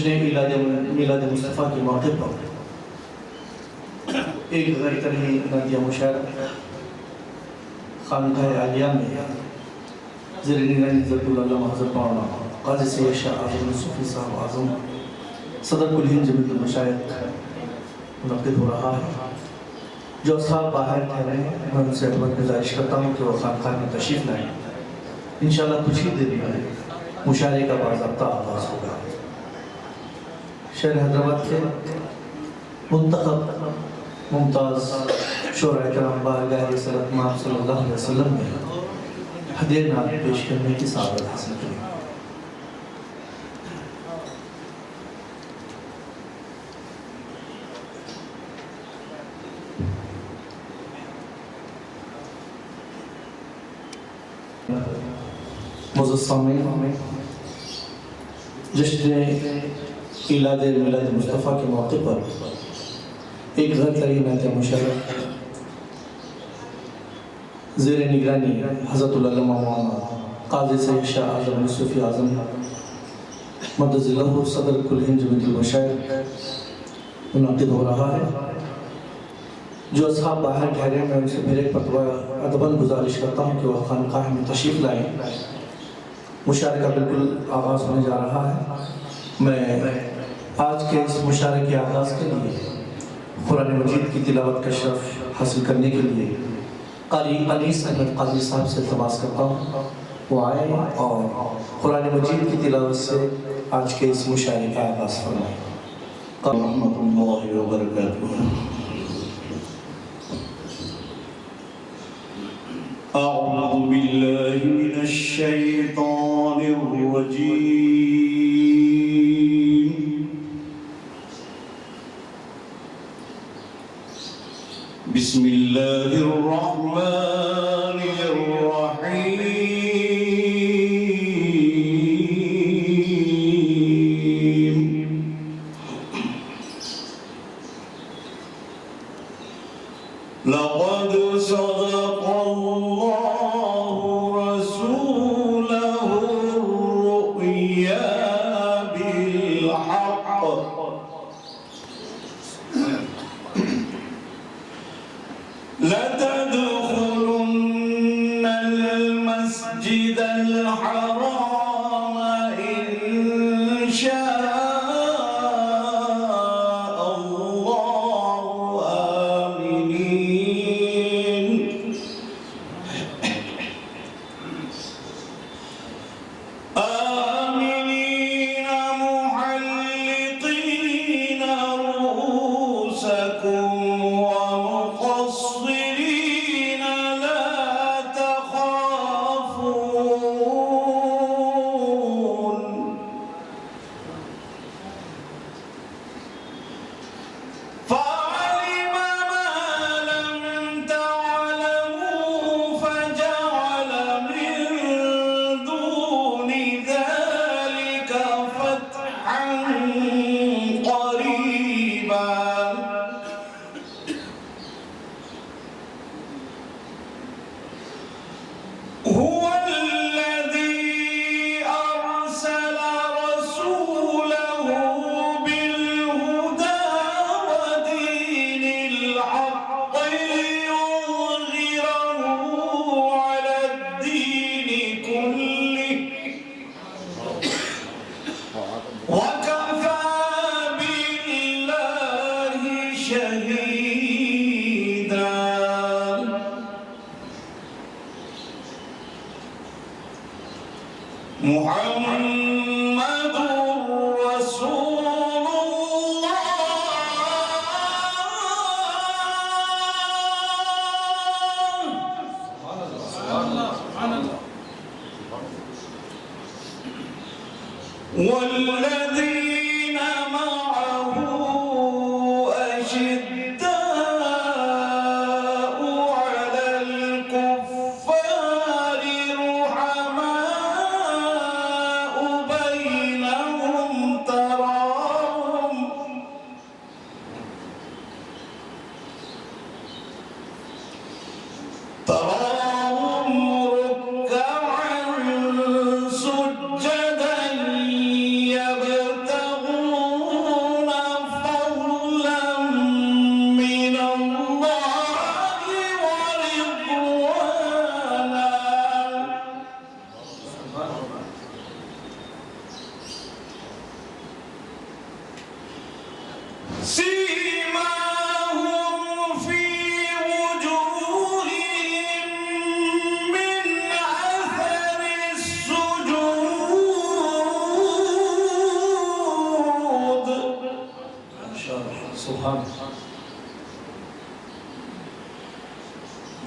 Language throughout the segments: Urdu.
میلاد مصطفیٰ کے موقع پر ایک غیر طرحی نعتیہ مشاعرہ خانقاہ عالیہ میں زیر نگرانی حضرت العلامہ حضرت مولانا قاضی سید شاہ اعظم صوفی صاحب اعظم صدر کل ہند جمعیت المشائخ منعقد ہو رہا ہے۔ جو اصحاب باہر ٹھہرے ہیں میں ان سے گزارش کرتا ہوں کہ وہ خانقاہ میں تشریف لائیں۔ انشاءاللہ کچھ ہی دیر میں مشاعرے کا باضابطہ آغاز ہوگا۔ شہر حیدرآباد کے منتخب ممتاز شعراء کرام بارگاہ رسالت مآب صلی اللہ علیہ وسلم نے ہدیہ نعت پیش کرنے کی سعادت حاصل کی۔ معزز سامعین، جشن میلاد مصطفیٰ کے موقع پر ایک غیر طرحی نعتیہ مشاعرہ زیر نگرانی حضرت العلامہ مولانا قاضی سید شاہ اعظم صوفی اعظم مدد اللہ صدر کل ہند جمعیت المشائخ منعقد ہو رہا ہے۔ جو اصحاب باہر ٹھہرے میں ان سے میرے فتویٰ ادباً گزارش کرتا ہوں کہ وہ خانقاہ میں تشریف لائیں۔ مشاعرے کا بالکل آغاز ہونے جا رہا ہے۔ میں آج کے اس مشاعرے کے آغاز کے لیے قرآن مجید کی تلاوت کا شرف حاصل کرنے کے لیے قاری انیس احمد قاضی صاحب سے التماس کرتا ہوں وہ آئے اور قرآن مجید کی تلاوت سے آج کے اس مشاعرے کا آغاز فرمائیں۔ رحمۃ اللہ وبرکاتہ۔ اعوذ باللہ من الشیطان الرجیم بسم اللہ الرحمن الرحیم لقد صدق اللہ رسولہ الرؤیا بالحق لتدخلن المسجد الحرام إن شاء الله آمنين محلقين رؤوسكم ومقصرين لا تخافون فعلم ما لم تعلموا فجعل من دون ذلك فتحا قريبا هو الذي أرسل رسوله بالهدى ودين الحق ليظهره على الدين كله وكفى بالله شهيدا محمد رسول الله والذين معه أشداء على الكفار رحماء بينهم تراهم ركعا سجدا يبتغون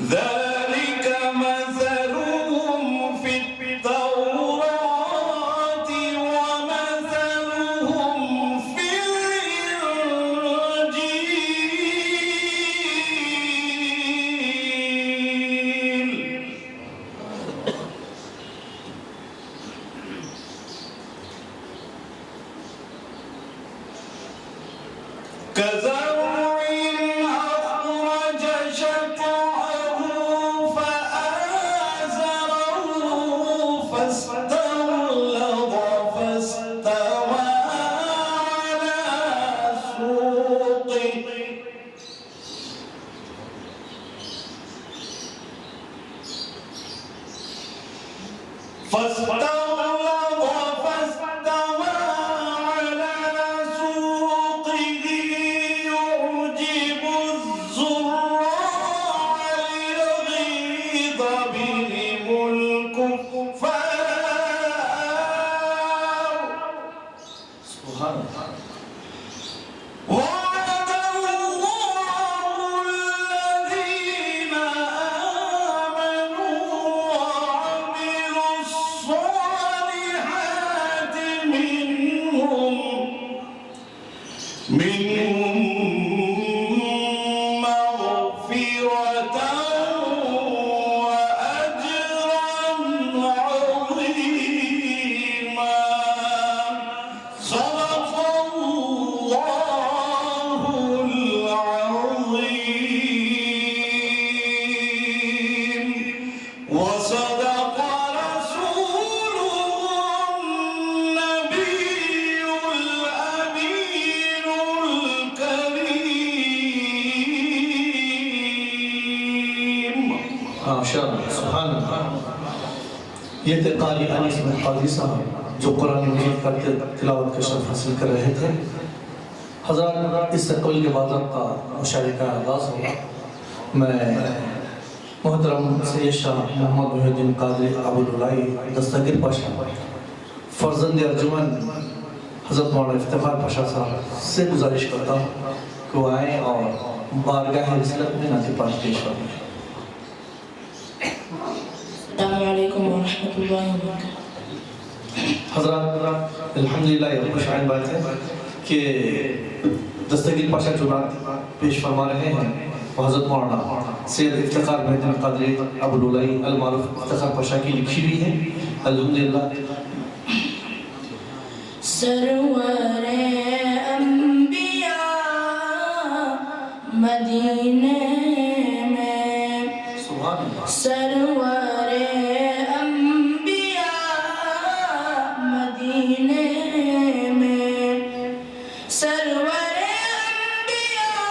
ذلك مثلهم في التوراة ومثلهم في الإنجيل كزرع أخرج شطأه فآزره فاستغلظ فاستوى على سوقه يعجب الزراع ليغيظ بهم الكفار سبحان اللہ. وعد الله الذين آمنوا وعملوا الصالحات منهم مغفرة وأجرا عظيما صدق الله العظيم وصدق رسوله النبي الأمين الكريم ماشاءاللہ سبحان اللہ. یہ تھے قاری انیس بن قاضی صاحب جو قرآن مجید کا تلاوت کا شرف حاصل کر رہے تھے. حضرات اس سے قبل کے بعد کا مشاعرے کا آغاز ہوگا. میں محترم سید شاہ محمد محی الدین قادری ابوالعلائی دستگیر پاشا فرزند ارجمن حضرت مولانا افتخار پاشا صاحب سے گزارش کرتا ہوں کہ وہ آئیں اور بارگاہ رسالت میں نعت پاک پیش کریں. السلام علیکم ورحمۃ اللہ وبرکاتہ. حضرات الحمدللہ یہ خوش عین بات ہے کہ دستگیر پاشا جو نعت پیش فرما رہے ہیں وہ حضرت مولانا سید افتخار محی الدین قادری ابوالعلائی المعروف افتخار پاشا کی لکھی ہوئی ہے. الحمدللہ. سرور انبیاء مدینے میں سبحان اللہ. سرور انبیاء مدینے میں سرور انبیاء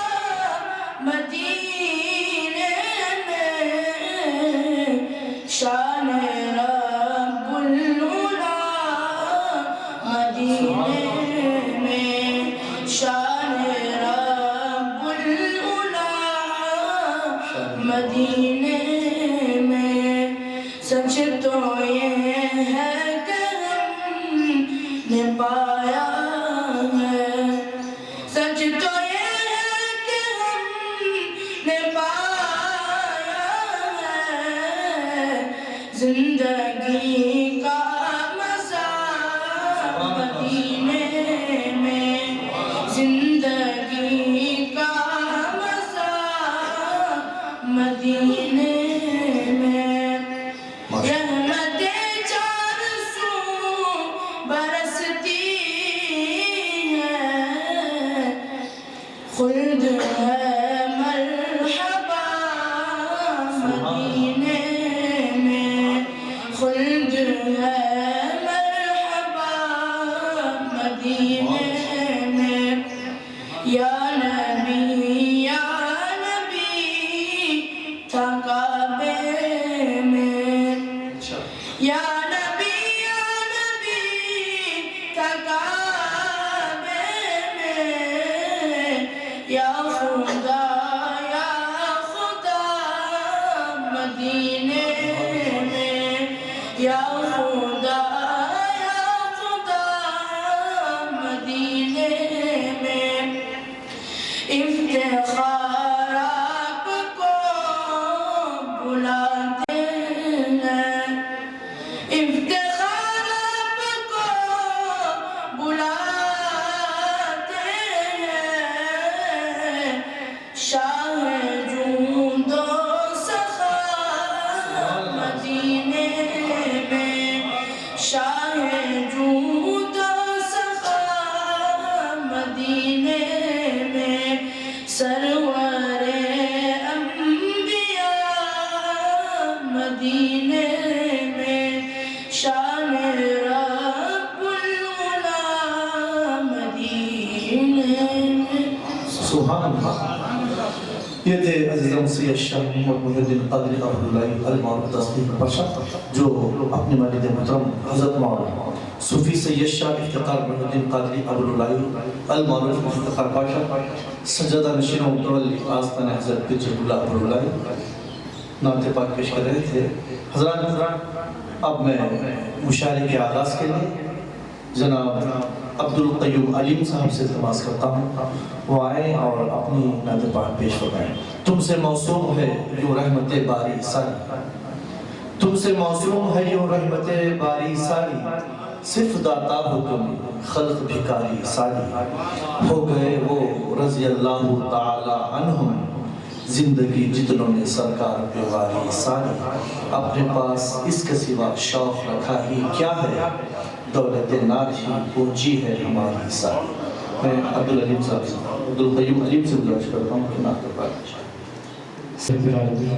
مدینے میں شان رب العلا مدینے میں شان رب العلا مدینے میں سچ تو یہ ہے کہ ہم نے پایا ہے سچ تو یہ ہے کہ ہم نے پایا ہے زندگی کا مزہ مدینے میں زندگی کا مزہ مدینے میں رحمتیں چار سو برستی ہیں خلد ہے مرحبا مدینے میں خلد ہے مرحبا مدینے میں یا نبی تھا شاہ جود و سخا مدینے میں، شاہ جود و سخا مدینے میں، سرور انبیاء مدینے میں، شان رب العلا مدینے میں۔ سبحان اللہ۔ یہ تھے عزیزم سید شاہ محمد محی الدین قادری عبداللہ المعروف تصدیق پاشا، جو اپنے والد محترم حضرت مولانا صوفی سید شاہ افتخار محی الدین قادری عبداللہ المعروف افتخار پاشا، سجادہ نشین و متولی آستان حضرت پیر اللہ عبداللہ نعت پاک پیش کر رہے تھے۔ حضرات، اب میں مشاعرے کے آغاز کے لیے جناب عبدالقیوم علیم صاحب سے درخواست کرتا ہوں وہ آئیں اور اپنی نعت پاک پیش فرمائیں۔ تم سے موسوم ہے یوں رحمت باری ساری، تم سے موسوم ہے یوں رحمت باری ساری، صرف داتا ہو تم خلق بھکاری ساری، ہو گئے وہ رضی اللہ تعالی عنہم، زندگی جتنوں نے سرکار پہ واری ساری، اپنے پاس اس کے سوا شوق رکھا ہی کیا ہے، دولت ناج ہی پونچی ہے ہماری ساری۔ میں عبدالقیوم علیم سے گزارش کرتا ہوں کہ نعت پاک سید العالمین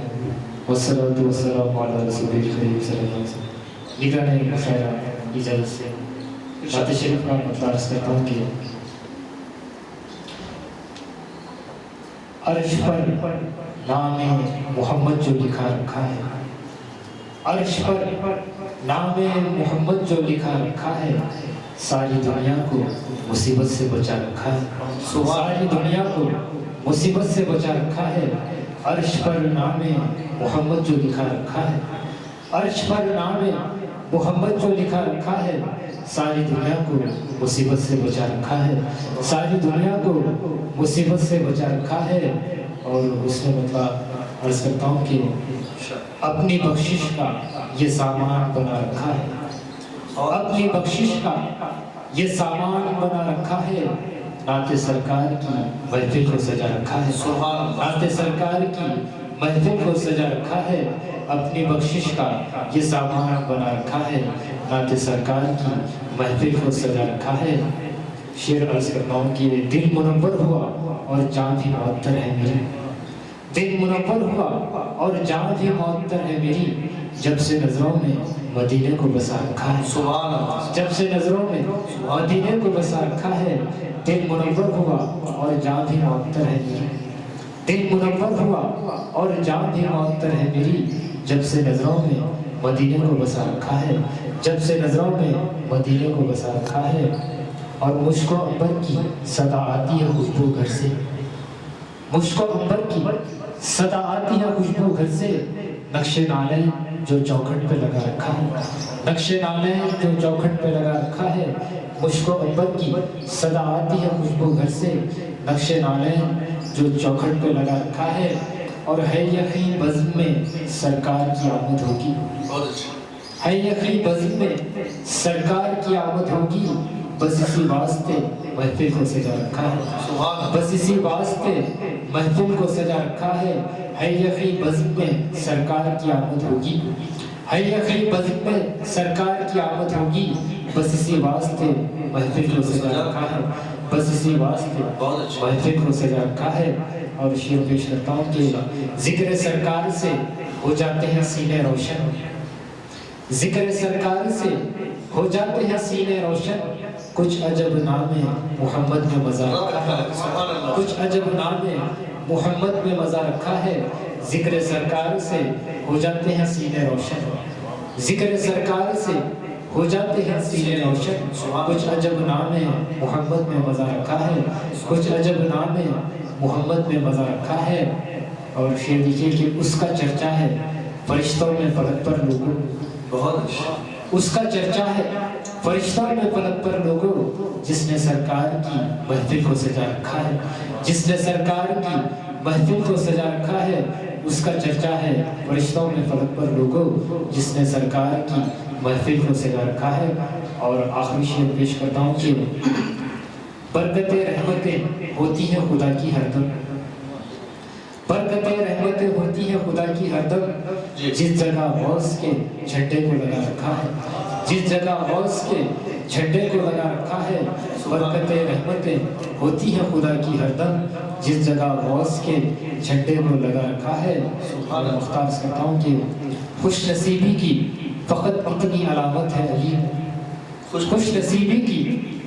والصلاة والسلام علی رسول کریم صلی اللہ علیہ وسلم۔ نگران مخیرہ اجازت سے نعت شریف کا مطلع عرض کرتا ہوں کہ عرش پر نام محمد جو لکھا رکھا ہے، عرش پر نام محمد جو لکھا رکھا ہے، ساری دنیا کو مصیبت سے بچا رکھا ہے، ساری دنیا کو مصیبت سے بچا رکھا ہے، عرش پر نام محمد جو لکھا رکھا ہے، عرش پر نام محمد جو لکھا رکھا ہے، ساری دنیا کو مصیبت سے بچا رکھا ہے، ساری دنیا کو مصیبت سے بچا رکھا ہے۔ اور اس میں مطلب عرض کرتا ہوں کہ اپنی بخشش کا یہ سامان بنا رکھا ہے، اپنی بخشش کا یہ سامان بنا رکھا ہے، نعت سرکار کی محفل کو سجا رکھا ہے، نعت سرکار کی محفل کو سجا رکھا ہے، اپنی بخشش کا یہ سامان بنا رکھا ہے، نعت سرکار کی محفل کو سجا رکھا ہے۔ شعر عرض کرتا ہوں کہ دل منور ہوا اور جان بھی معطر ہے میری، دل منور ہوا اور جان بھی معطر ہے میری، جب سے نظروں میں مدینے کو بسا رکھا ہے، جب سے نظروں میں مدینے کو بسا رکھا ہے، دل منور ہوا اور جان بھی معطر ہے میری، دل منور ہوا اور جان بھی معطر ہے میری، جب سے نظروں میں مدینے کو بسا رکھا ہے، جب سے نظروں میں مدینے کو بسا رکھا ہے۔ اور مشک و عنبر کی صدا آتی ہے خوشبو گھر سے، مشک و عنبر کی صدا آتی ہے خوشبو گھر سے، نقش نالین جو چوکھٹ پہ لگا رکھا ہے، نقش نالین جو چوکھٹ پہ لگا رکھا ہے، مشک و عنبر کی صدا آتی ہے خوشبو گھر سے، نقش نالین جو چوکھٹ پہ لگا رکھا ہے، اور ہے یقین بزم میں سرکار کی آمد ہوگی، ہے یقین بزم میں سرکار کی آمد ہوگی، بس اسی واسطے محفل کو سجا رکھا ہے، بس اسی واسطے محفل کو سجا رکھا ہے یقین بزم میں سرکار کی آمد ہوگی، ہے یقین بزم میں سرکار کی آمد ہوگی، بس اسی واسطے محفل کو سجا رکھا ہے، بس اسی واسطے محفل کو سجا رکھا ہے۔ اور شعر پیش کرتا ہوں کہ ذکر سرکار سے ہو جاتے ہیں سینے روشن، ذکر سرکار سے ہو جاتے ہیں سینے روشن، کچھ عجب نام محمد میں مزہ رکھا ہے، کچھ عجب نام محمد میں مزہ رکھا ہے، ذکر سرکار سے ہو جاتے ہیں سینے روشن، ذکر سرکار سے ہو جاتے ہیں سینے روشن، کچھ عجب نام محمد میں مزہ رکھا ہے، کچھ عجب نام محمد میں مزہ رکھا ہے۔ اور شعر دیکھیے کہ اس کا چرچا ہے فرشتوں میں فلک پر لوگوں، اس کا چرچا ہے فرشتوں میں فلک پر لوگوں، جس نے سرکار کی محفل کو سجا رکھا ہے، جس نے سرکار کی محفل کو سجا رکھا ہے، اس کا چرچا ہے فرشتوں میں فلک پر لوگوں، جس نے سرکار کی محفل کو سجا رکھا ہے۔ اور آخری شعر پیش کرتا ہوں کہ برکتیں رحمتیں ہوتی ہیں خدا کی ہر دم، برکتیں رحمتیں ہوتی ہیں خدا کی ہر دم جس جگہ غوث کے جھنڈے کو لگا رکھا ہے، جس جگہ غوث کے جھنڈے کو لگا رکھا ہے، برکتیں رحمتیں ہوتی ہیں خدا کی ہر دم جس جگہ غوث کے جھنڈے کو لگا رکھا ہے۔ اور مختار کرتا ہوں کہ خوش نصیبی کی فقط اتنی علامت ہے علیم، خوش نصیبی کی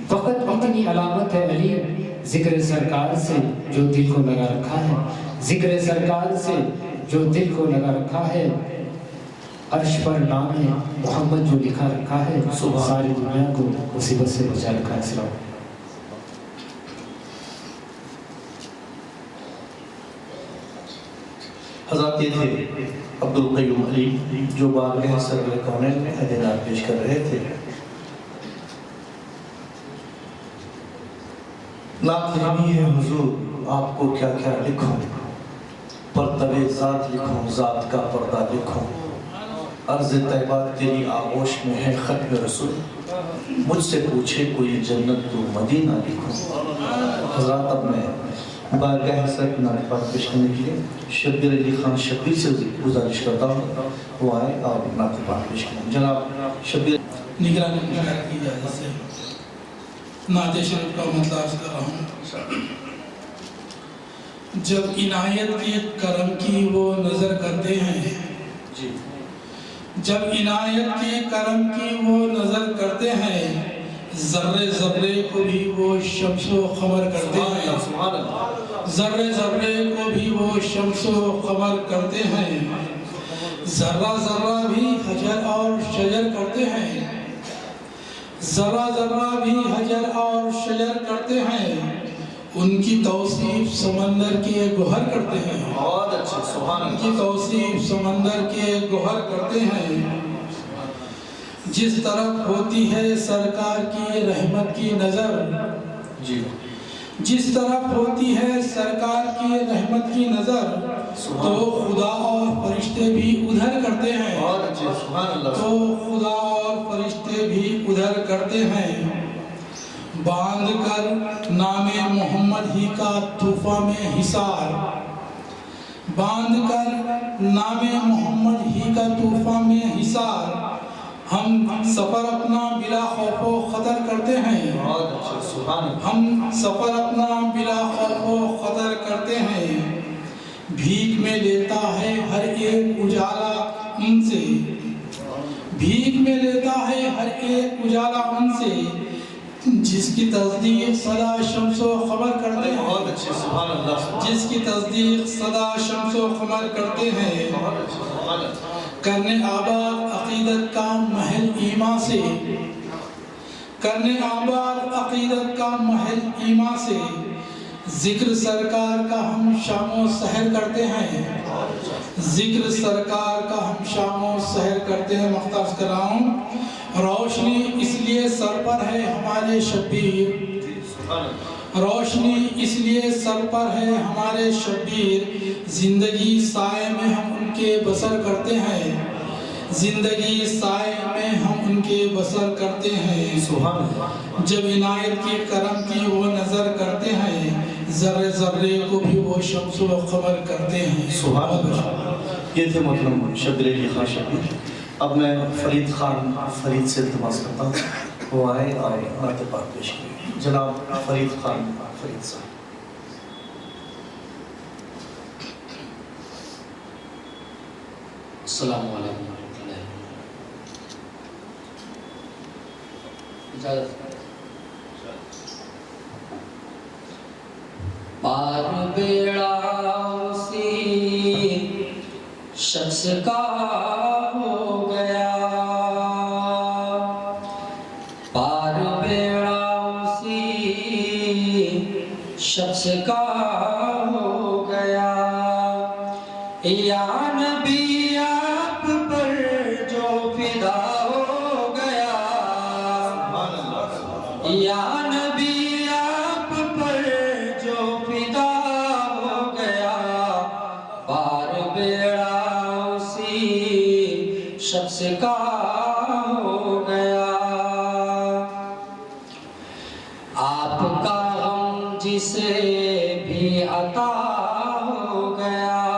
فقط اتنی علامت ہے علیم، ذکر سرکار سے جو دل کو لگا رکھا ہے، ذکر سرکار سے جو دل کو لگا رکھا ہے، عرش پر نام محمد جو لکھا رکھا ہے، ساری دنیا کو مصیبت سے بچا رکھا ہے۔ السلام حضرات یہ تھے عبدالقیوم علی جو بارگاہ سرور کونین میں ہدیات پیش کر رہے تھے۔ نعت نامی ہے حضور آپ کو کیا کیا لکھوں، پرتب ذات لکھوں ذات کا پردہ لکھوں، عرض طیبہ تیری آغوش میں ہے ختم رسول، مجھ سے پوچھے کوئی جنت تو مدینہ لکھوں۔ حضرات اب میں بارگاہ سرور نعت پاک پیش کرنے کے لیے شبیر علی خان شبیر سے گزارش کرتا ہوں وہ آئے اور نعت پاک پیش کریں۔ جناب شبیر نگرانی مشاہد کی اجازت سے نعت شریف کا مطلع عرض کر رہا ہوں۔ جب عنایت کے کرم کی وہ نظر کرتے ہیں، جب عنایت کے کرم کی وہ نظر کرتے ہیں، ذرے ذرے کو بھی وہ شمس و قمر کرتے ہیں، ذرے ذرے کو بھی وہ شمس و قمر کرتے ہیں، ذرہ ذرہ بھی حجر اور شجر کرتے ہیں، ذرہ ذرہ بھی حجر اور شجر کرتے ہیں، ان کی توصیف سمندر کے گوہر کرتے ہیں، بہت اچھا سبحان ان کی توصیف سمندر کے گوہر کرتے ہیں۔ جس طرف ہوتی ہے سرکار کی رحمت کی نظر، جی جس طرف ہوتی ہے سرکار کی رحمت کی نظر، تو خدا اور فرشتے بھی ادھر کرتے ہیں، بہت اچھا سبحان اللہ، تو خدا اور فرشتے بھی ادھر کرتے ہیں۔ باندھ کر نام محمد ہی کا طوفہ میں حصار، باندھ کر نام محمد ہی کا طوفہ میں حصار، ہم سفر اپنا بلا خوف و خطر کرتے ہیں، بہت اچھا سبحان اللہ، ہم سفر اپنا بلا خوف و خطر کرتے ہیں۔ بھیک میں لیتا ہے ہر ایک اجالا ان سے، بھیک میں لیتا ہے ہر ایک اجالا ان سے، جس کی تصدیق سدا شمس و قمر کرتے ہیں، بہت اچھے سبحان اللہ، جس کی تصدیق سدا شمس و قمر کرتے ہیں۔ بہت اچھا سبحان اللہ، کرنے آباد عقیدت کا محل ایمان سے، کرنے آباد عقیدت کا محل ایمان سے، ذکر سرکار کا ہم شام و سحر کرتے ہیں، ذکر سرکار کا ہم شام و سحر کرتے ہیں۔ مختص کر رہا ہوں، روشنی اس لیے سر پر ہے ہمارے شبیر، روشنی اس لیے سر پر ہے ہمارے شبیر، زندگی سائے میں ہم ان کے بسر کرتے ہیں، زندگی سائے میں ہم ان کے بسر کرتے ہیں۔ سبحان اللہ، جب عنایت کے کرم کی وہ نظر کرتے ہیں، ذرے ذرے کو بھی وہ شمس و قمر کرتے ہیں۔ سبحان اللہ۔ یہ تھے محترم شبیر علی خان شبیر۔ اب میں فرید خان فرید سے التماس کرتا ہوں وہ آئے اور نعت پاک پیش کریں۔ جناب فرید خان فرید صاحب۔ السلام علیکم ورحمۃ اللہ۔ اجازت پار بیڑا اسی شخص کا ہو گیا، پار بیڑا اسی شخص کا ہو گیا، یا نبی آپ پر جو فدا ہو گیا، یا نبی آپ پر جو فدا ہو گیا، پار بیڑا اسی شخص کا ہو گیا، آپ کا غم جسے بھی عطا ہو گیا،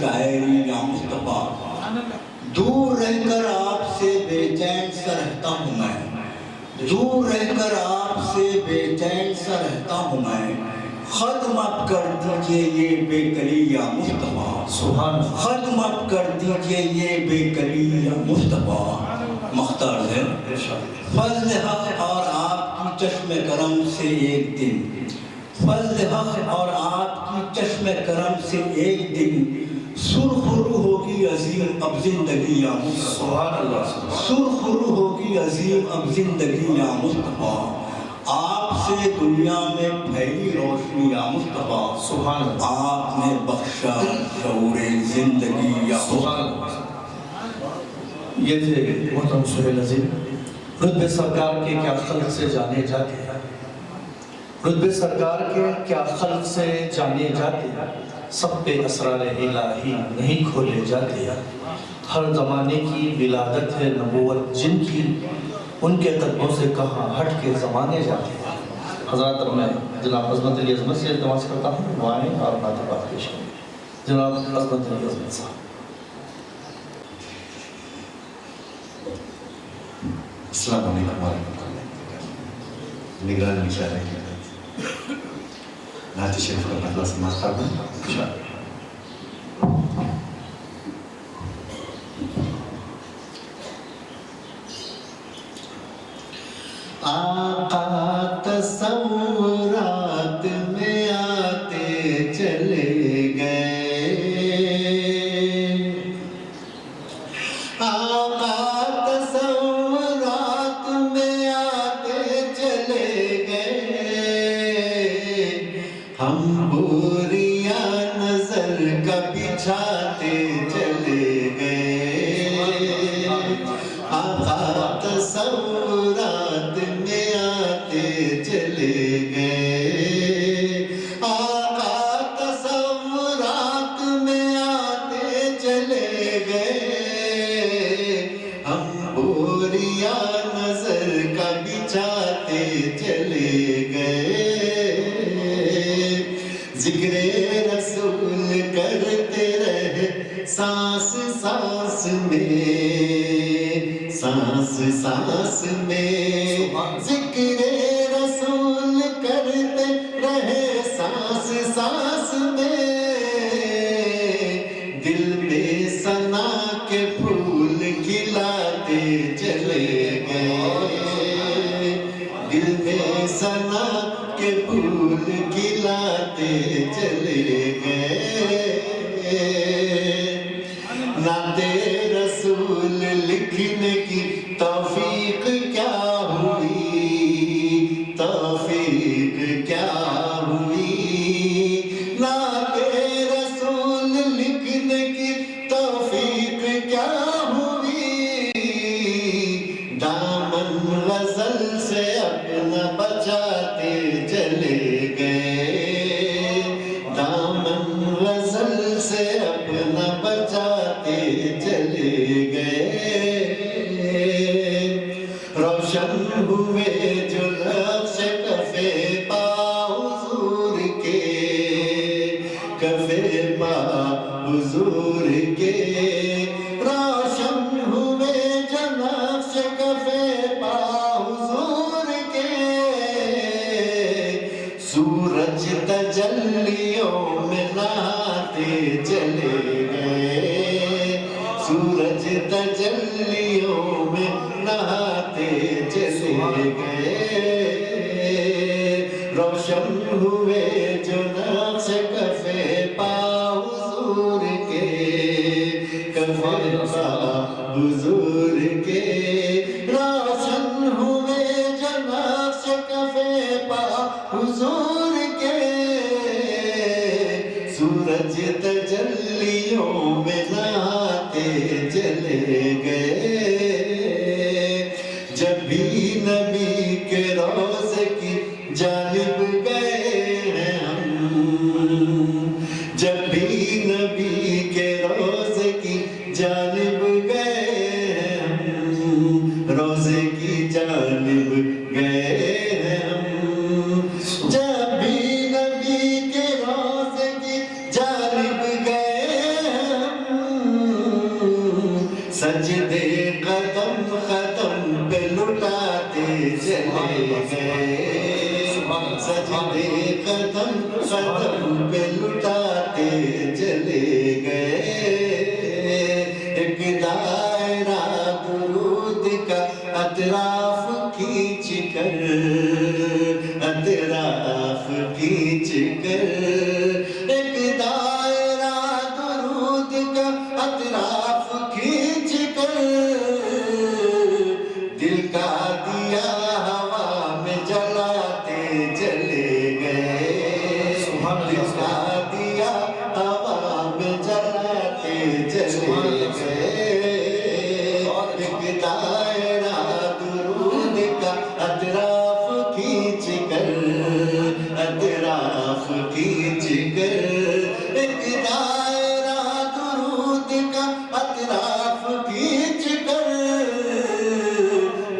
شاعری یا مصطفیٰ، دور رہ کر آپ سے بے چین سا رہتا ہوں میں، دور رہ کر آپ سے بے چین سا رہتا ہوں میں، ختم اب کر دیجئے یہ بے کلی یا مصطفیٰ، سبحان ختم اب کر دیجئے یہ بے کلی یا مصطفیٰ۔ مختار ہے فضل حق اور آپ کی چشم کرم سے ایک دن، فضل حق اور آپ کی چشم کرم سے ایک دن، سرخ رو ہوگی عظیم اب زندگی یا مصطفیٰ، سرخ رو ہوگی عظیم اب زندگی یا مصطفیٰ، آپ سے دنیا میں پھیلی روشنی یا مصطفیٰ، سبحان اللہ، آپ نے بخشا شعور زندگی یا مصطفیٰ۔ یہ تھے محترم سہیل عظیم، رتبے سرکار کے کیا خلق سے جانے جاتے ہیں، رتبے سرکار کے کیا خلق سے جانے جاتے ہیں، سب پہ اسرار الہی نہیں کھولے جاتے ہیں، ہر زمانے کی ولادت ہے نبوت جن کی، ان کے قدموں سے کہاں ہٹ کے زمانے جاتے ہیں۔ حضرات میں جناب عظمت علی عظمت سے التماس کرتا ہوں وائیں اور بات پیش کریں۔ جناب عظمت علی عظمت صاحب۔ السلام علیکم ورحمۃ اللہ وبرکاتہ۔ نگران مشاعرے کی نعت شریف کا پہلا سماعت فرمائیں۔ آقا تصورات میں آتے چلے گئے، آقا تصورات میں آتے چلے گئے، ہم بوریاں نظر کا بچھاتے چلے گئے، آقا تصورات میں آتے چلے گئے، آقا تصورات میں آتے چلے گئے، ہم بوریاں نظر کا بچھاتے چلے گئے، ذکر رسول کرتے رہے سانس سانس میں، سانس سانس میں، ذکر رسول کرتے رہے سانس سانس میں، دل میں ثنا کے پھول کھلاتے چلے گئے، دل میں ثنا کے پھول کھلاتے چلے گئے، نعت رسول لکھنے کی توفیق کیا ہوئی، توفیق کیا ہوئی، نعت رسول لکھنے کی توفیق کیا ہوئی، دامن غزل سے اپنا بچاتے چلے گئے، دامن غزل سے اپنا بچاتے چلے گئے، روشن ہوئے جو نقش کفے پا حضور کے، کفے پا حضور کے، روشن ہوئے جو نقش کفے پا حضور کے، سورج تجلیوں میں نہاتے چلے گئے، سورج تجلیوں میں نہاتے چلے گئے، روشن ہوئے جو نقش کفے پا حضور کے، کفے پا حضور کے، روشن ہوئے جو نقش کفے پا حضور کے، سورج تجلیوں میں نہاتے چلے گئے، جب بھی نبی کے روضے کی جانب گئے ہیں ہم، جب بھی نبی کے روضے کی جانب گئے ہیں ہم، روضے کی جانب گئے ہیں ہم، جب بھی نبی کے روضے کی جانب گئے سجدے قدم قدم پہ لٹاتے چلے گئے ایک دائرہ درود کا اطراف کھینچ کر ایک دائرہ درود کا اطراف کھینچ کر دل کا دیا ہوا میں جلاتے چلے گئے دل کا دیا ہوا میں جلاتے چلے گئے ایک دائرہ درود کا اطراف کھینچ کر ایک دائرہ درود کا اطراف کھینچ کر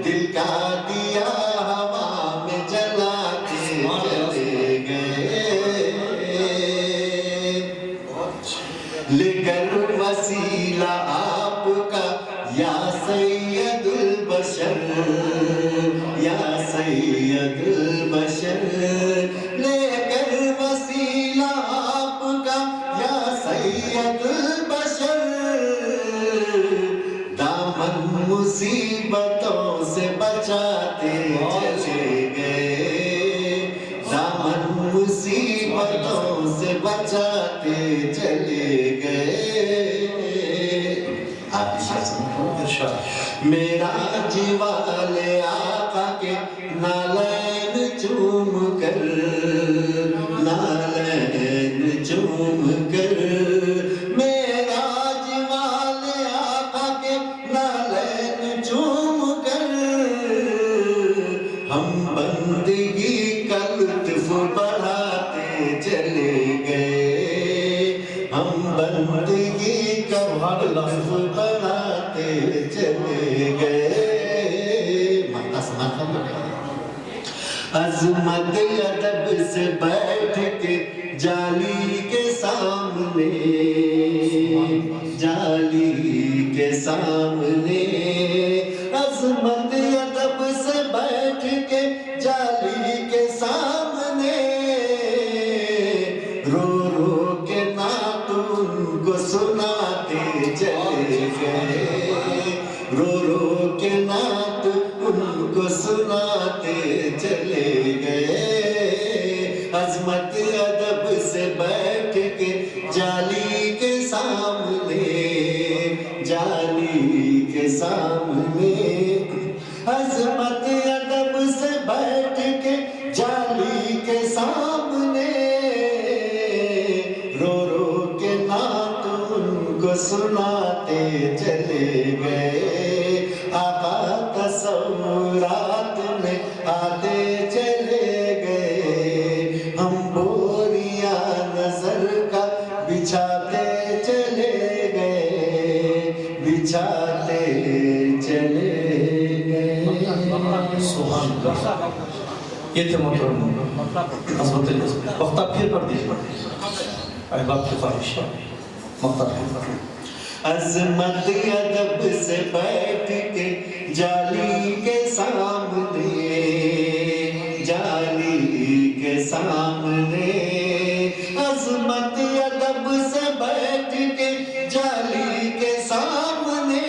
دل کا دیا ہوا میں جلاتے چلے گئے لے کر وسیلہ آپ کا یا سید البشر یا سید البشر لے کر وسیلہ آپ کا یا سید البشر دامن مصیبتوں سے بچاتے چلے گئے دامن مصیبتوں سے بچاتے چلے گئے آپ ارشاد میرا جیوال آقا کے نالین چوم کر میرا جیوال آقا کے نالین چوم کر ہم بندگی کا لطف بڑھاتے چلے گئے ہم بندگی کا لطف بڑھاتے چلے گئے عظمت ادب سے بیٹھ کے جالی کے سامنے عظمت ادب سے بیٹھ کے جالی کے سامنے رو رو کے نعت ان کو سناتے چلے گئے رو رو کے نعت ان کو سناتے چلے گئے عظمت ادب سے بیٹھ کے جالی کے سامنے عظمت ادب سے بیٹھ کے جالی کے سامنے رو رو کے نعت ان کو سناتے چلے گئے آقا تصورات میں آتے چلے گئے ہم بوریاں نظر کا بچھاتے چلے گئے سبحان اللہ یہ تھے محترم عظمت وقتہ پھر پڑھ دیجئے احباب کی خواہش وقتہ پھر عظمت ادب سے بیٹھ کے جالی کے سامنے عظمت ادب سے بیٹھ کے جالی کے سامنے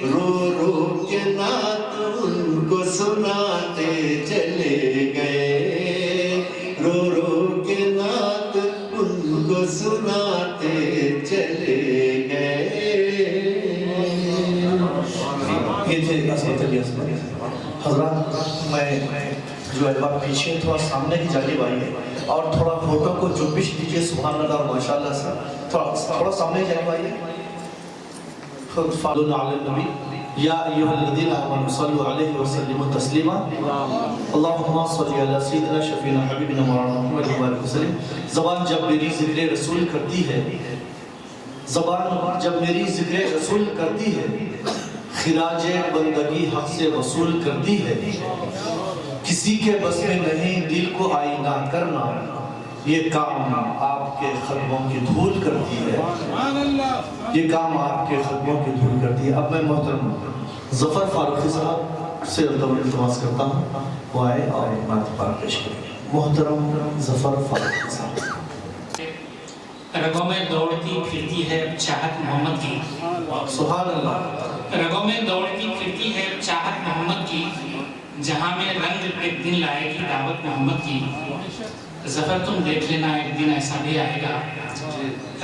رو رو کے نعت ان کو سناتے چلے گئے رو رو کے نعت ان کو سناتے چلے گئے یہ تھے عظمت علی عظمت حضرات میں جو احباب پیچھے تھوڑا سامنے کی جانب آئی ہے اور تھوڑا فوٹو کو جنبش دیجئے سبحان اللہ اور ماشاءاللہ سے تھوڑا سامنے کی جانب آئی ہے خود فالون علی النبی یا ایوہ الذین آمنوا صلو علیہ وسلم تسلیما اللہم صلی علی سیدنا شفینا حبیبنا مولانا محمد وآلہ وسلم زبان جب میری ذکر رسول کرتی ہے خراج بندگی حق سے وصول کرتی ہے کسی کے بس میں نہیں دل کو آئینہ کرنا یہ کام آپ کے خطبوں کی دھول کرتی ہے اب میں محترم ظفر فاروقی صاحب سے التماس کرتا ہوں وہ آئے اور نعت پاک پیش کریں. محترم ظفر فاروق صاحب. رگوں میں دوڑتی پھرتی ہے چاہت محمد کی. سبحان اللہ. رگوں میں دوڑتی پھرتی ہے چاہت محمد کی, جہاں میں رنگ ایک دن لائے گی دعوت محمد کی. ظفر تم دیکھ لینا ایک دن ایسا بھی آئے گا,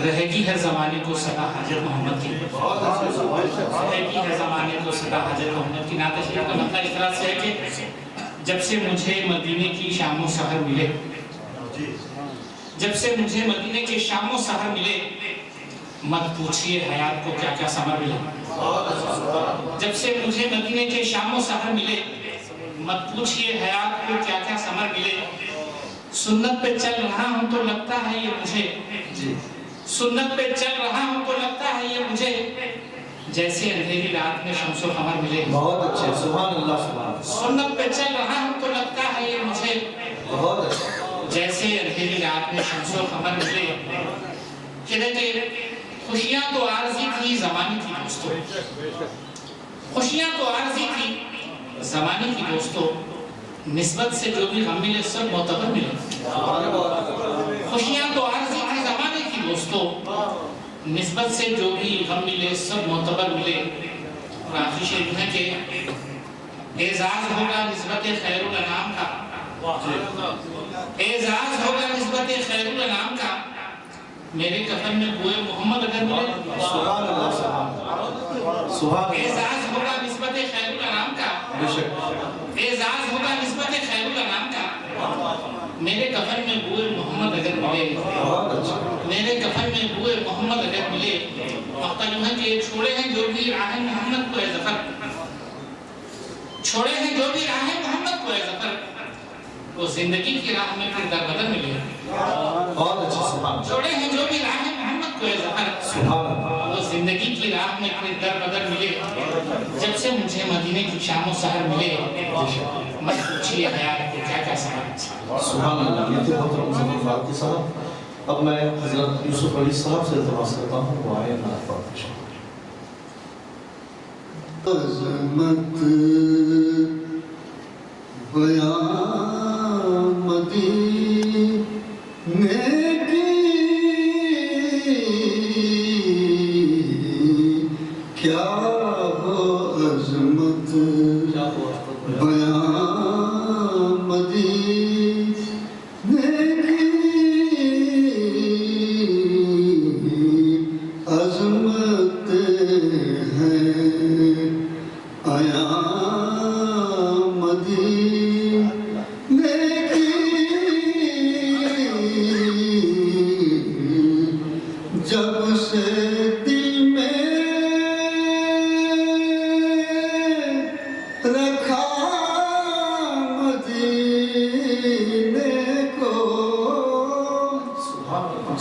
رہے گی ہر زمانے کو سدا حاجت محمد کی. رہے گی ہر زمانے کو سدا حاجت محمد کی. نعت شریف کا مطلب اس طرح سے ہے کہ جب سے مجھے مدینے کی شام و سحر ملے, جب سے مجھے مدینے کے شام و سحر ملے, مت پوچھئے حیات کو کیا کیا ثمر ملے. جب سے مجھے مدینے کے شام و سحر ملے, مت پوچھئے حیات کو کیا کیا ثمر ملے. سنت پہ چل رہا ہوں تو لگتا ہے یہ مجھے, سنت پہ چل رہا ہوں تو لگتا ہے یہ مجھے, جیسے اندھیری رات میں شمس و قمر ملے. بہت اچھے. سبحان اللہ. سبحان اللہ. سنت پہ چل رہا ہوں تو لگتا ہے یہ مجھے, بہت اچھے. جیسے اندھیری رات میں شمس و قمر ملے. کہتے خوشیاں تو عارضی تھی زمانے کی دوستو, خوشیاں تو عارضی تھی زمانے کی دوستو, نسبت سے جو بھی غم ملے سب معتبر ملے. خوشیاں تو عارضی تھی زمانے کی دوستو, نسبت سے جو بھی غم ملے سب معتبر ملے. اور آخری شعر ہے کہ اعزاز ہوگا نسبت خیر الانام کا, اعزاز ہوگا نسبت خیر الانام کا, میرے کفن میں بوئے محمد اگر ملے. سبحان اللہ. سبحان. اعزاز ہوگا نسبت خیر الانام کا, اعزاز ہوگا نسبت خیر الانام کا, میرے کفن میں بوئے محمد اگر ملے. میرے کفن میں بوئے محمد اگر ملے. مقطع یوں ہے کہ چھوڑے ہیں جو بھی راہ محمد کو اے ظفر, چھوڑے ہیں جو بھی راہ محمد کو اے ظفر, وہ زندگی کی راہ میں پھر در بدر ملے. بہت اچھے. سبحان. چھوڑے ہیں جو بھی راہ محمد کو اے ظفر, سبحان اللہ. وہ زندگی کی راہ میں پھر در بدر ملے. جب سے مجھے مدینے کی شام و سحر ملے, مت پوچھئے حیات کو کیا کیا ثمر. سبحان اللہ. یہ تھے محترم ظفر فاروق صاحب. اب میں حضرت یوسف علی صاحب سے التماس کرتا ہوں وہ آئے نعت پاک پیش کریں. عظمت بیان مدینے کی کیا ہو عظمت بیان مدینے کی, عظمت ہے آیا مدینے کی, جب سے دل میں رکھا مدینے کو,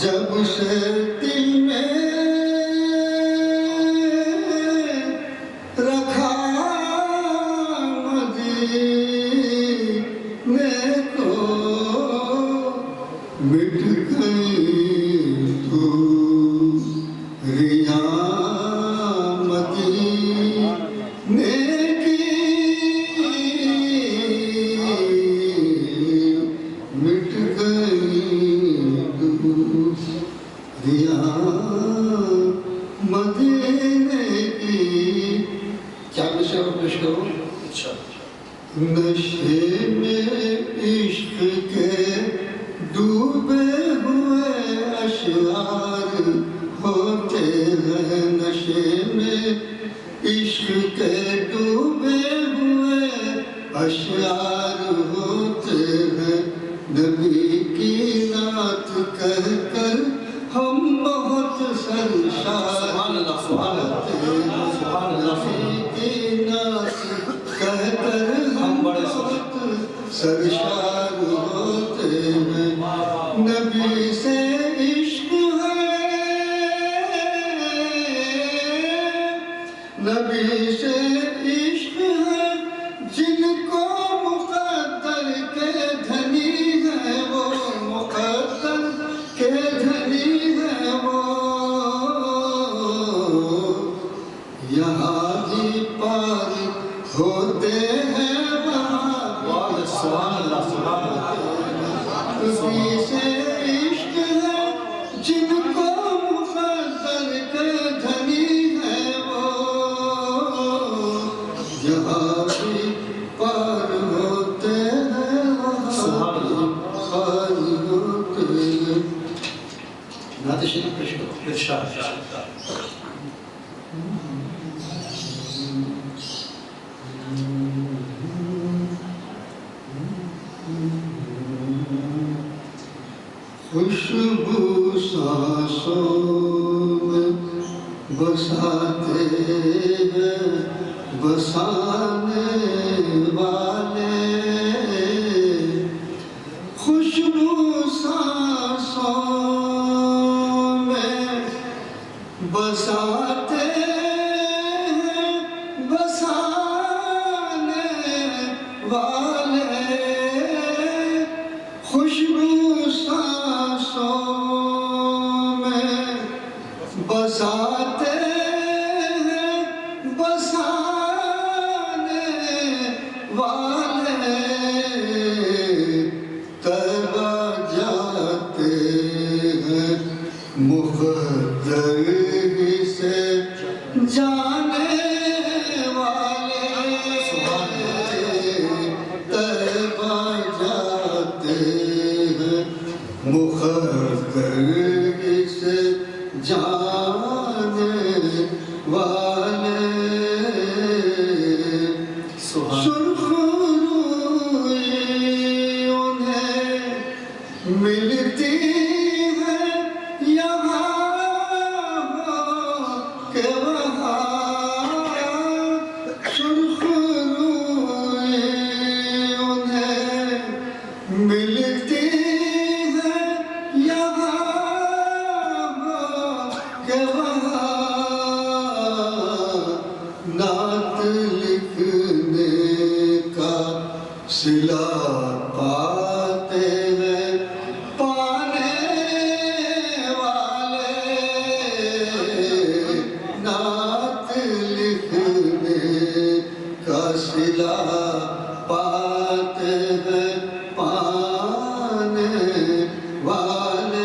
جب سے دل میں رکھا مدینے کو, مٹ گئی تو ریا مدینے کی, مٹ گئی تو ریا مدینے کی. کیا نشہ پیش کروں؟ نشے میں عشق کے ڈوبے ہوئے اشعار ہوتے ہیں, نشے میں عشق کے ڈوبے ہوئے اشعار ہوتے ہیں. نبی کی نعت کہہ کر ہم بہت سرشار ہوتے ہیں. نبی کی نعت کہہ کر ہم بہت سرشار ہوتے ہیں. نبی سے عشق ہے, نبی سے عشق ہے, جن کو مقدر کے دھنی ہے وہ, مقدر کے دھنی ہے وہ. یہاں بھی پار ہوتے نعت شریف پیش کرو ارشاد خوشبو سانسوں میں بساتے ہیں بسانے والے خوشبو سانسوں میں بساتے ہیں بسانے والے خوشبو سانسوں میں بساتے ہیں بسانے والے طیبہ جاتے ہیں مقدر ہی سے جانے والے طیبہ جاتے ہیں مقدر ہی سے جانے والے سرخ روئی انہیں ملتی ہے یہاں کہ وہاں سرخ روئی انہیں ملتی ہے یہاں کہ وہاں نعت لکھنے کا صلہ پاتے ہیں پانے والے نعت لکھنے کا صلہ پاتے ہیں پانے والے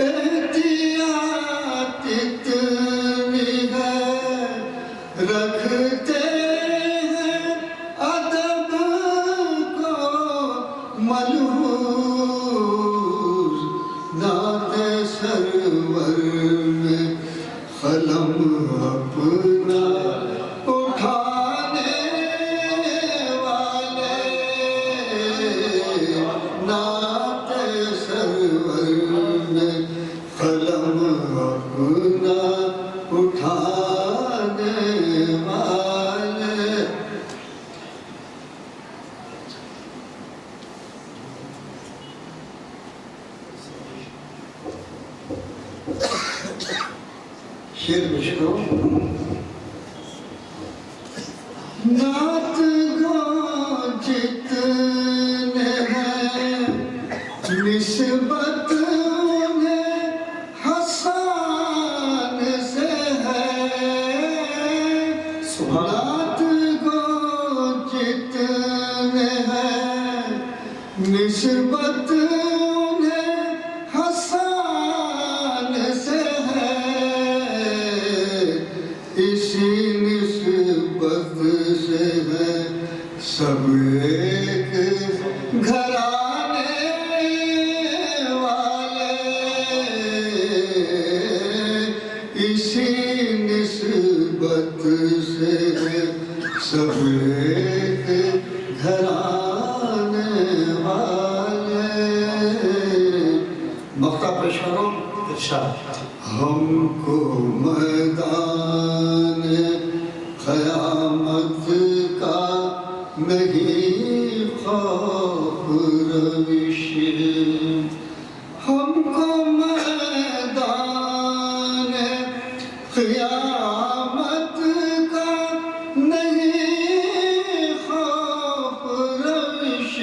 احتیاط اتنی ہے رکھتے ہیں ادب کو ملحوظ نعت سرور میں قلم اپنا اٹھانے والے نعت سرور میں قلم اپنا اٹھانے والے شیر پیش کرو نعت گو جتنے ہیں نسبت انہیں حسان سے ہے نعت گو جتنے ہیں نسبت انہیں حسان سے ہے اسی نسبت سے ہے سب ایک گھرانے والے اسی نسبت سے ہے سب ایک گھرانے والے مقطع پیش کرو ارشاد ہم کو میدان قیامت کا نہیں خوف روش ہم کو میدان قیامت کا نہیں خوف روش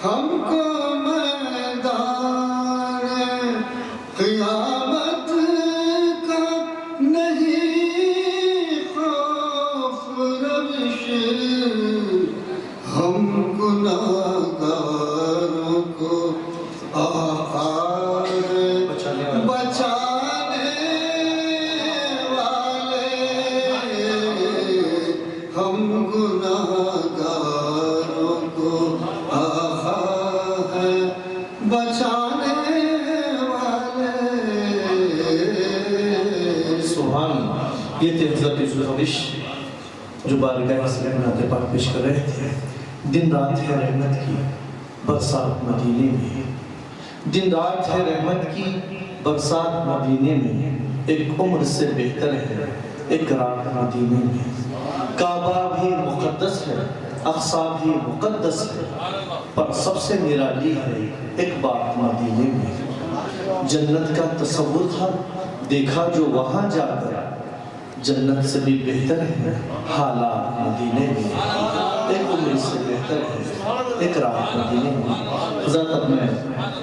ہم کو میدان قیامت کا نہیں خوف روش ہم گناہگاروں کو آقا بچانے والے ہم گناہگاروں کو آقا یہ تھے حضرت ذوالفقش جو بارگاہ سے نعت پاک پیش کر رہے تھے. دن رات ہے رحمت کی برسات مدینے میں، دن رات ہے رحمت کی برسات مدینے میں، ایک عمر سے بہتر ہے ایک رات مدینے میں. کعبہ بھی مقدس ہے، اقصی بھی مقدس ہے، پر سب سے نرالی ہے ایک بات مدینے میں. جنت کا تصور تھا دیکھا جو وہاں جا کر، جنت سے بھی بہتر ہے حالات مدینے میں، ایک عمر سے بہتر ہے ایک رات مدینے میں. حضرت اب میں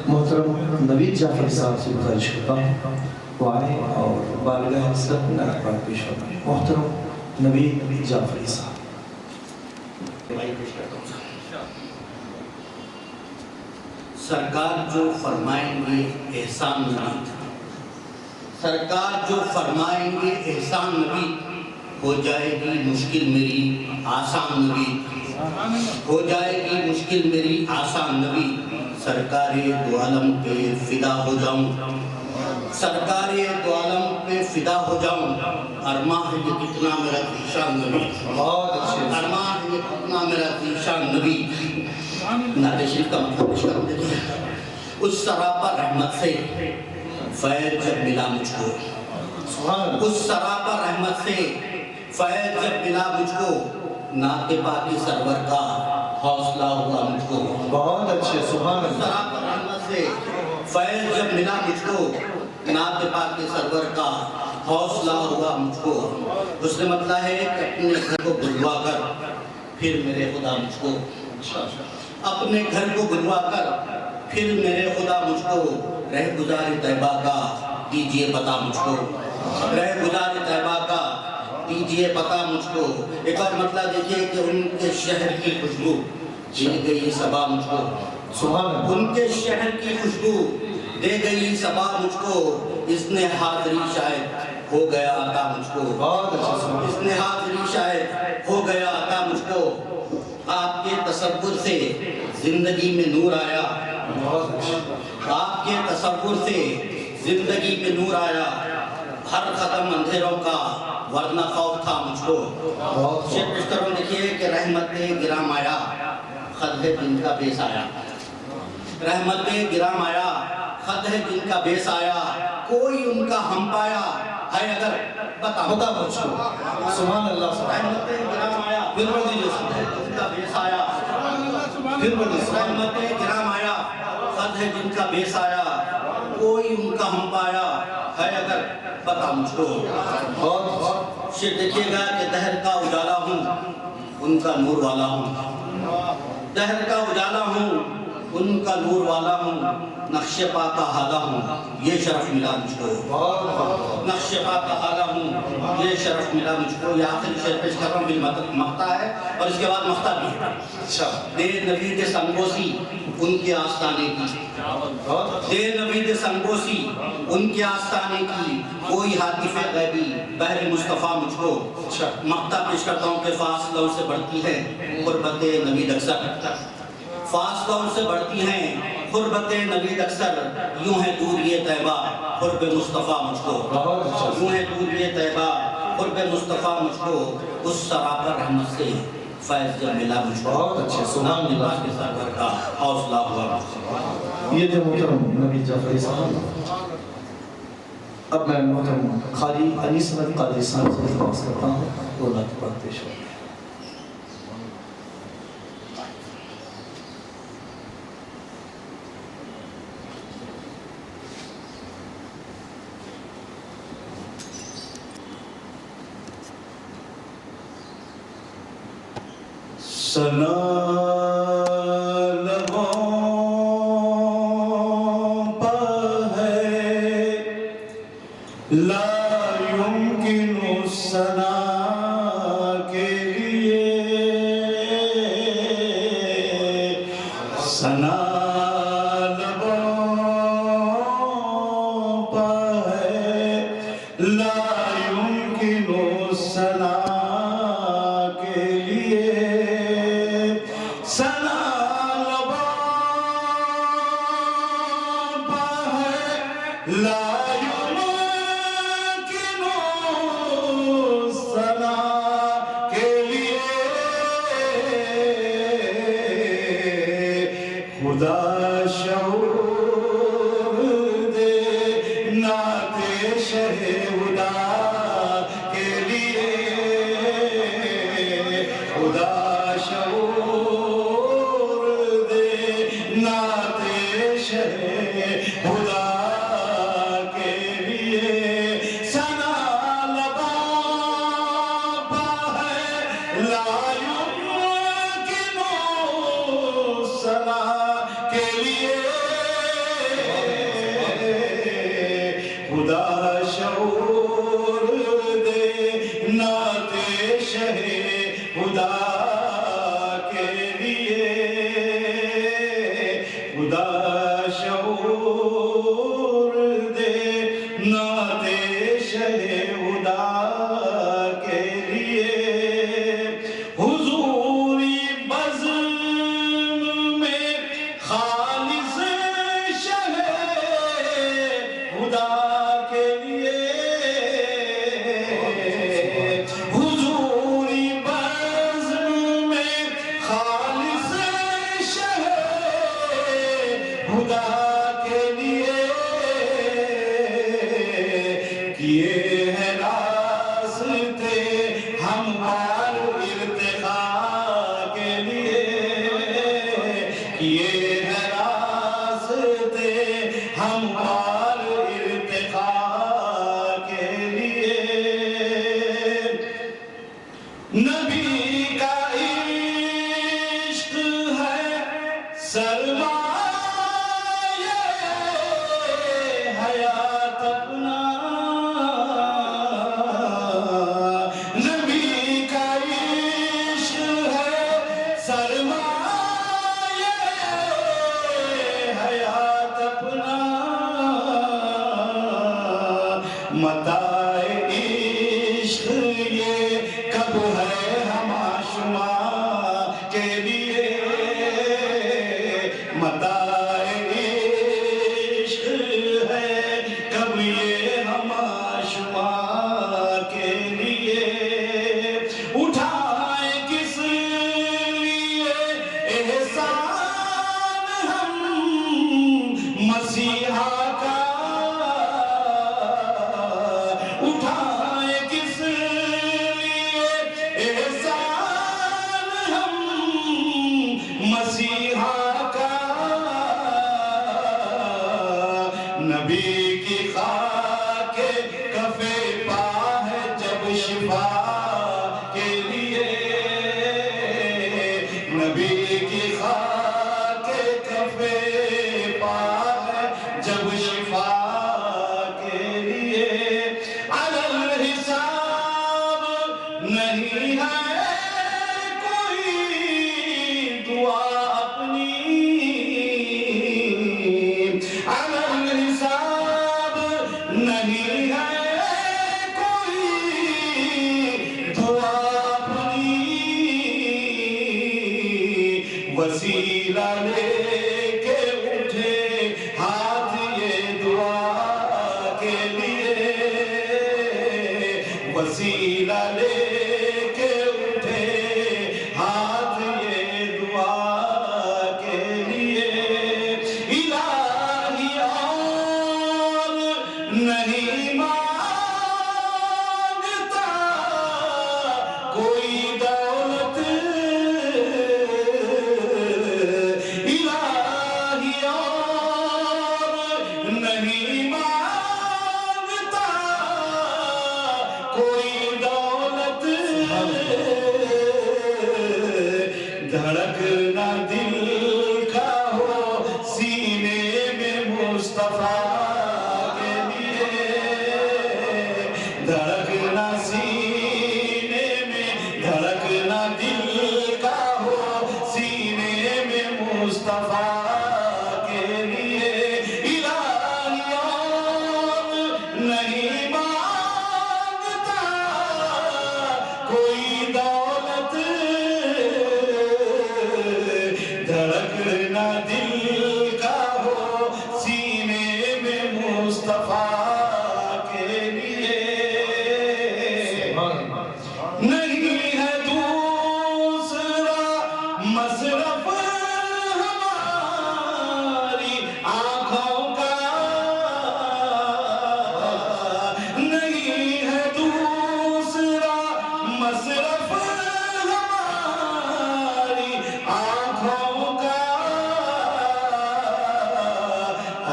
محترم نوید جعفری صاحب سے گزارش کرتا ہوں وہ آئے اور بارگاہ حضرت نعت پاک پیش فرمائیں. محترم نوید جعفری صاحب. سرکار جو فرمائیں گے احسان نبی، سرکار جو فرمائیں گے احسان نبی، ہو جائے گی مشکل میری آسان نبی، ہو جائے گی مشکل میری آسان نبی. سرکار دو عالم پہ فدا ہو جاؤں، سرکار دو عالم پہ فدا ہو جاؤں. ارماں ہے یہ کتنا میرا ذیشان نبی، ارماں ہے یہ کتنا میرا ذیشان نبی. نعت شریف کا مطلب پیش کروں دیکھیں. اس سراپا رحمت سے فیض جب ملا مجھ کو، اس سراپا رحمت سے فیض جب ملا مجھ کو، نعت پاکی سرور کا حوصلہ ہوا مجھ کو. بہت اچھے سبحان اللہ. سراپا رحمت سے فیض جب ملا مجھ کو، نعت پاکی سرور کا حوصلہ ہوا مجھ کو. اس نے مطلب ہے کہ اپنے گھر کو بلوا کر پھر میرے خدا مجھ کو، اپنے گھر کو بلوا کر پھر میرے خدا مجھ کو، رہ گزار طیبہ کا دیجئے پتہ مجھ کو، رہ گزار طیبہ کا دیجئے پتہ مجھ کو. ایک اور مطلب دیکھیے کہ ان کے شہر کی خوشبو دے گئی صبا مجھ کو، سبحان اللہ. ان کے شہر کی خوشبو دے گئی صبا مجھ کو. اس نے حاضری شاید ہو گیا عطا مجھ کو، بہت اچھا سبحان اللہ. اس نے حاضری شاید ہو گیا عطا مجھ کو. آپ کے تصور سے زندگی میں نور آیا، آپ کے تصور سے زندگی میں نور آیا. ہر قدم اندھیروں کا ورنہ خوف تھا مجھ کو. شیخ پیش کروں دیکھیے کہ رحمت گرام آیا، خط ہے جن کا بیس آیا. رحمت گرام آیا، خط ہے جن کا بیس آیا. کوئی ان کا ہم پایا ہے اگر بتا مجھ کو. سبحان اللہ. رحمت گرام آیا، پھر پڑھ دیجیے. جن کا بیس آیا، پھر پڑھ دیجیے. رحمت گرام آیا، خط ہے جن کا بیس آیا. کوئی ان کا ہم پایا ہے اگر بتا مجھ کو. بہت شیر دیکھیے گا کہ دہر کا اجالا ہوں، ان کا نور والا ہوں. دہر کا اجالا ہوں، ان کا نور والا ہوں. نقش پا کا حالا ہوں، یہ شرف ملا مجھ کو. نقش پا کا حالا ہوں، یہ شرف ملا مجھ کو. یہ آخری شعر پیش کر رہا ہوں، بالمقطع ہے اور اس کے بعد مقطع بھی ہے. دے نوید سنگوسی ان کے آستانے کی، دے نوید سنگوسی ان کے آستانے کی. کوئی حاطف غیبی بحر مصطفیٰ مجھ کو. مقطع پیش کرتا ہوں کہ فاصلوں سے بڑھتی ہے قربت نوید اکثر، فاصلوں سے بڑھتی ہیں قربت نوید اکثر. یوں ہے دور یہ طیبہ قرب مصطفیٰ مجھ کو، یوں ہے دور یہ طیبہ قرب مصطفیٰ مجھ کو. اس سراپا رحمت سے فیض جب ملا مجھ کو، بہت اچھے سبحان نام اللہ. نواز کے سرور کا حوصلہ ہوا مجھ کو. یہ تھے محترم نوید جعفری صاحب. اب میں محترم خالی علی سند قادری صاحب سے درخواست کرتا ہوں وہ نعت پاک پیش کریں. سنا لبوں پر ہے لا يمكن سنا کے لیے. سنا لبوں پر ہے لا يمكن سنا کے لیے. سنا لبوں پر ہے لا يمكن خدا شعور دے نعت شہ ہدا کے لیے خدا شعور دے نعت شہ ہدا کے لیے ثنا لبا ہے لا یمکن ثنا کے لیے خدا شعور دے نعت شہ خدا کے لیے خدا شعور دے نعت شہ خدا کے لیے حضوری بزم میں خالص شہ خدا کے لیے حضوری بزم میں خالص شہ خدا کے لیے کیے ہیں راستے ہموار ارتقاء کے لیے کیے ہیں راستے ہموار ارتقاء کے لیے نبی کا عشق ہے سرمایہ حیات اپنا نبی کا عشق ہے سرمایہ حیات اپنا متاع عشق یہ کب ہے ہما شما کے لیے متاع عشق ہے کب یہ ہما شما کے لیے اٹھائے کس لیے احسان ہم مسیحا کا اٹھائے کس لیے احسان ہم مسیحا کا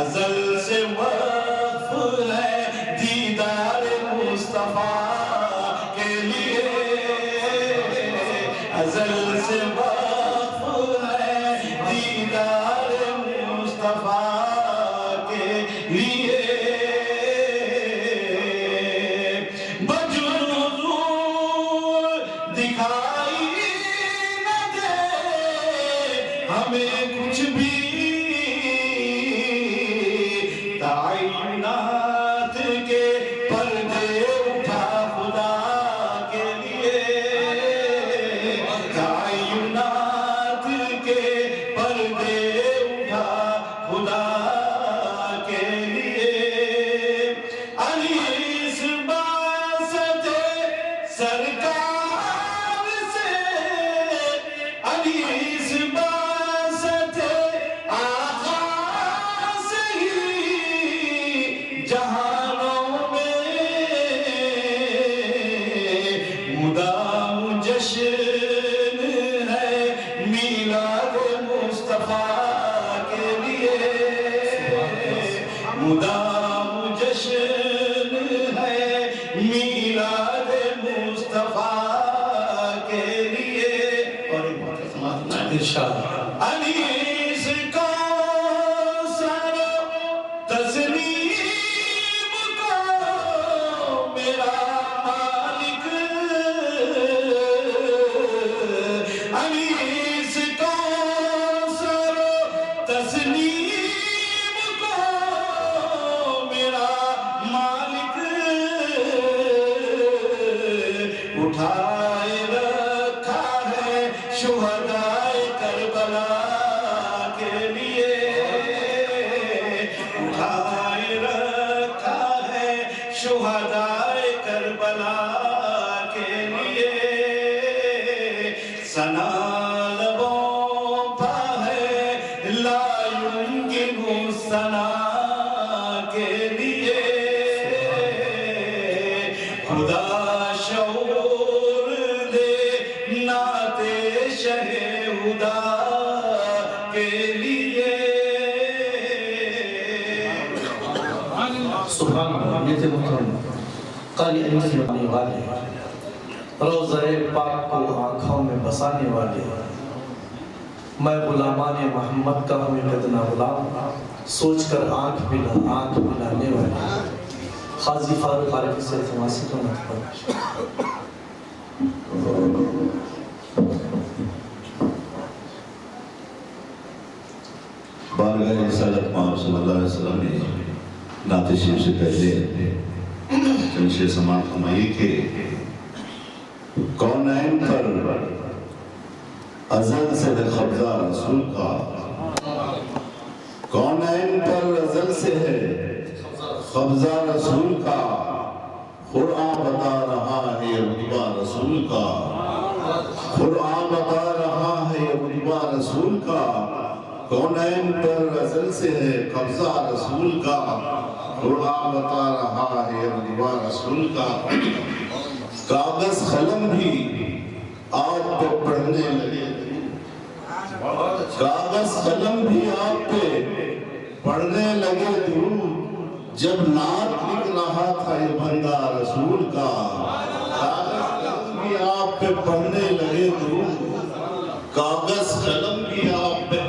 ازل سے وقف ہے دیدار مصطفیٰ کے لیے، ازل سے وقف ہے دیدار مصطفیٰ کے لیے، بجرور دکھائی نہ دے ہمیں کچھ بھی، تعینات کے پردے اٹھا خدا کے لیے، تعینات کے پردے اٹھا خدا کے لیے، انیس باسط سرکار سے، انیس باسط آقا سے ہی جہانوں میں مدام جشن ہے میلاد مصطفیٰ کے لیے، مدام جشن ہے میلاد مصطفیٰ کے لیے۔ اور ایک بات سمجھنا ہے ارشاد انیس کو سر تسلیم کو میرا مالک، انیس کو سر تسلیم کو میرا مالک، اٹھائے رکھا ہے شہدائے کربلا کے لیے، اٹھائے رکھا ہے شہدائے کربلا کے لیے، ثنا لبوں پہ ہے لا یمکن ثنا کے لیے، خدا شعور دے نعت شہ ہدا کے لیے۔ سبحان اللہ، یہ تھے محترم قاری انیس بنانے والے، روضہ پاک کو آنکھوں میں بسانے والے، میں غلامان محمد کا ہوں ایک ادنا غلام، سوچ کر آنکھ ملانے والے، قاضی فاروق عارفی سے تماسی کو مطلب بارگاہ رسالت محمد صلی اللہ علیہ وسلم نے نعت شریف سے پہلے چند شعر سماعت فرمائیے کہ کونین پر ازل سے ہے قبضہ رسول کا، کونین پر ازل سے ہے قبضہ رسول کا، قرآن بتا رہا ہے یہ رتبہ رسول کا، قرآن بتا رہا ہے یہ رتبہ رسول کا، کونین پر ازل سے ہے قبضہ رسول کا، قرآن بتا رہا ہے یہ رتبہ رسول کا، کاغذ قلم بھی آپ پہ پڑھنے لگے، کاغذ قلم بھی آپ پہ پڑھنے لگے درود، جب نعت لکھ رہا تھا یہ بندہ رسول کا، کاغذ قلم بھی آپ پہ پڑھنے لگے درود، کاغذ قلم بھی آپ پہ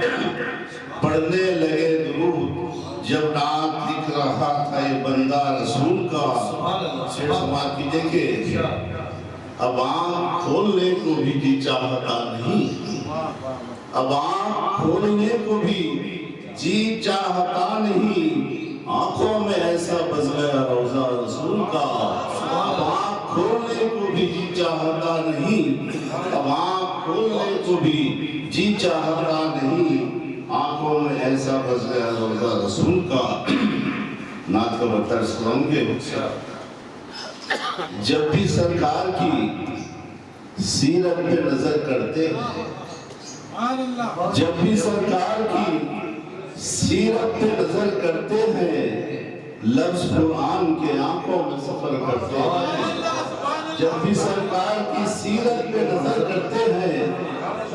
پڑھنے لگے درود، جب نعت لکھ رہا تھا یہ بندہ رسول کا۔ شعر سماعت کیجئے کہ اب آنکھ کھولنے کو بھی جی چاہتا نہیں، اب آنکھ کھولنے کو بھی جی چاہتا نہیں، آنکھوں میں ایسا بس گیا روضہ رسول کا، اب آنکھ کھولنے کو بھی جی چاہتا نہیں، اب آنکھ کھولنے کو بھی جی چاہتا نہیں، آنکھوں میں ایسا بس گیا روضہ رسول کا۔ نعت کا بطر سنوں گے، جب بھی سرکار کی سیرت پہ نظر کرتے ہیں، جب بھی سرکار کی سیرت پہ نظر کرتے ہیں، لفظ قرآن کے آنکھوں میں سفر کرتے ہیں، جب بھی سرکار کی سیرت پہ نظر کرتے ہیں،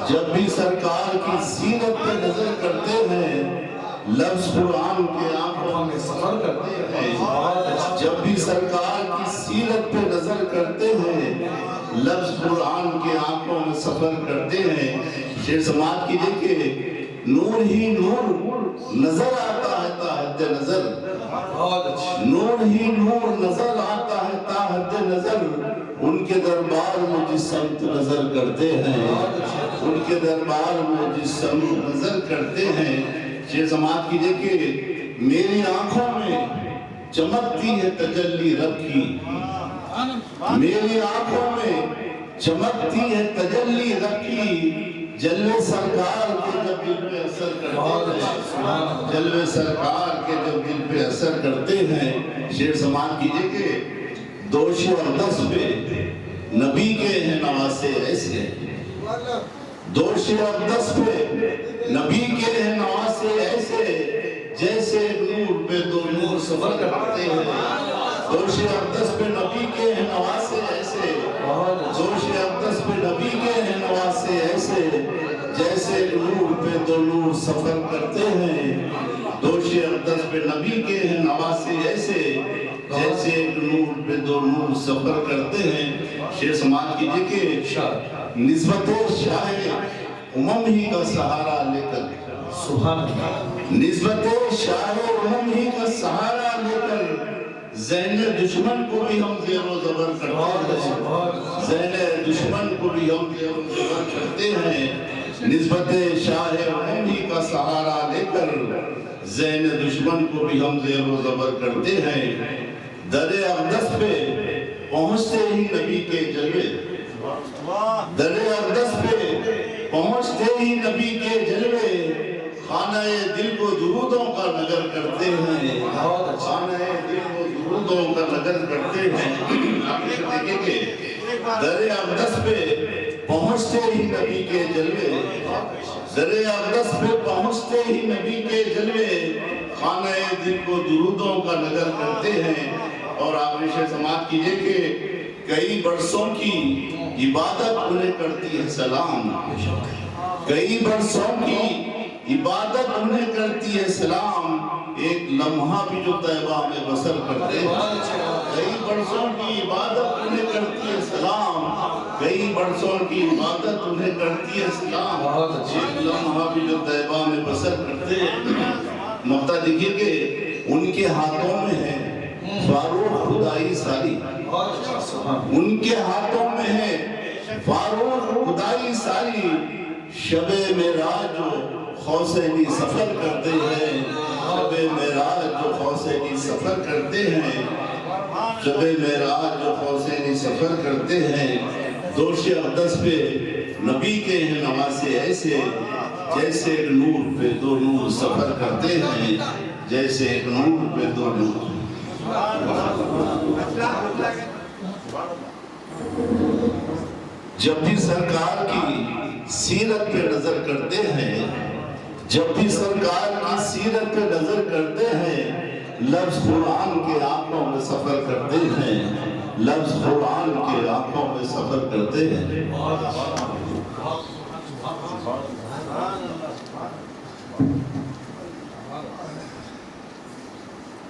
جب بھی سرکار کی سیرت پہ نظر کرتے ہیں، لفظ قرآن کے آنکھوں میں سفر کرتے ہیں، جب بھی سرکار کی سیرت پہ نظر کرتے ہیں لفظ قرآن کے آنکھوں میں سفر کرتے ہیں۔ شیر سماعت کی دیکھیں، نور ہی نور نظر آتا ہے تا حد نظر، نور ہی نور نظر آتا ہے تا حد نظر، ان کے دربار میں جس سمت نظر کرتے ہیں، ان کے دربار میں جس سمت نظر کرتے ہیں۔ شیر سماعت کی دیکھیں، میری آنکھوں میں چمکتی ہے تجلی رب کی، میری آنکھوں میں چمکتی ہے تجلی رب کی، جلوے سرکار کے جب دل پہ اثر کرتے ہیں، جلوے سرکار کے جب دل پہ اثر کرتے ہیں۔ شیر سماعت کیجئے کہ دوش اور دس پہ نبی کے ہیں نواسے ایسے، دوش اور دس پہ نبی کے ہیں نواسے ایسے، جیسے نور پہ دو نور سفر کرتے ہیں۔ دوش اقدس پہ نبی کے ہیں نواسے ایسے، دوش اقدس پہ نبی کے ہیں نواسے ایسے، جیسے نور پہ دو نور سفر کرتے ہیں۔ دوش اقدس پہ نبی کے ہیں نواسے ایسے، جیسے نور پہ دو نور سفر کرتے ہیں۔ شیر سماعت کیجئے کہ نسبت شاہ امم ہی کا سہارا لے کر، سبحان اللہ، نسبت شاہ امم ہی کا سہارا لے کر ذہن دشمن کو بھی ہم زیر و زبر کرتے ہیں، ذہن دشمن کو بھی ہم زیر و زبر کرتے ہیں۔ نسبت شاہ امم ہی کا سہارا لے کر ذہن دشمن کو بھی ہم زیر و زبر کرتے ہیں۔ در اقدس پہ پہنچتے ہی نبی کے جلوے، در اقدس پہ پہنچتے ہی نبی کے جلوے، خانہ دل کو درودوں کا نگر کرتے ہیں، خانہ دل کو درودوں کا نگر کرتے ہیں۔ آپ دیکھیں کہ در اقدس پہ پہنچتے ہی نبی کے جلوے، در اقدس پہ پہنچتے ہی نبی کے جلوے، خانہ دل کو درودوں کا نگر کرتے ہیں۔ اور آپ شیر سماعت کیجئے کہ کئی برسوں کی عبادت انہیں کرتی ہے سلام، کئی برسوں کی عبادت انہیں کرتی ہے سلام، ایک لمحہ بھی جو طیبہ میں بسر کرتے ہیں۔ کئی برسوں کی عبادت انہیں کرتی ہے سلام، کئی برسوں کی عبادت انہیں کرتی ہے سلام، ایک لمحہ بھی جو طیبہ میں بسر کرتے ہیں۔ نقطہ دیکھیے کہ ان کے ہاتھوں میں ہے فاروق خدائی ساری، ان کے ہاتھوں میں ہے فاروق خدائی ساری، شب معراج جو حسینی سفر کرتے ہیں، شب معراج جو حسینی سفر کرتے ہیں، شب معراج جو حسینی سفر کرتے ہیں۔ دوش اقدس پہ نبی کے ہیں نواسے ایسے، جیسے ایک نور پہ دو نور سفر کرتے ہیں، جیسے ایک نور پہ دو نور۔ جب بھی سرکار کی سیرت پہ نظر کرتے ہیں، جب بھی سرکار کی سیرت پہ نظر کرتے ہیں، لفظ قرآن کے آنکھوں میں سفر کرتے ہیں، لفظ قرآن کے آنکھوں میں سفر کرتے ہیں۔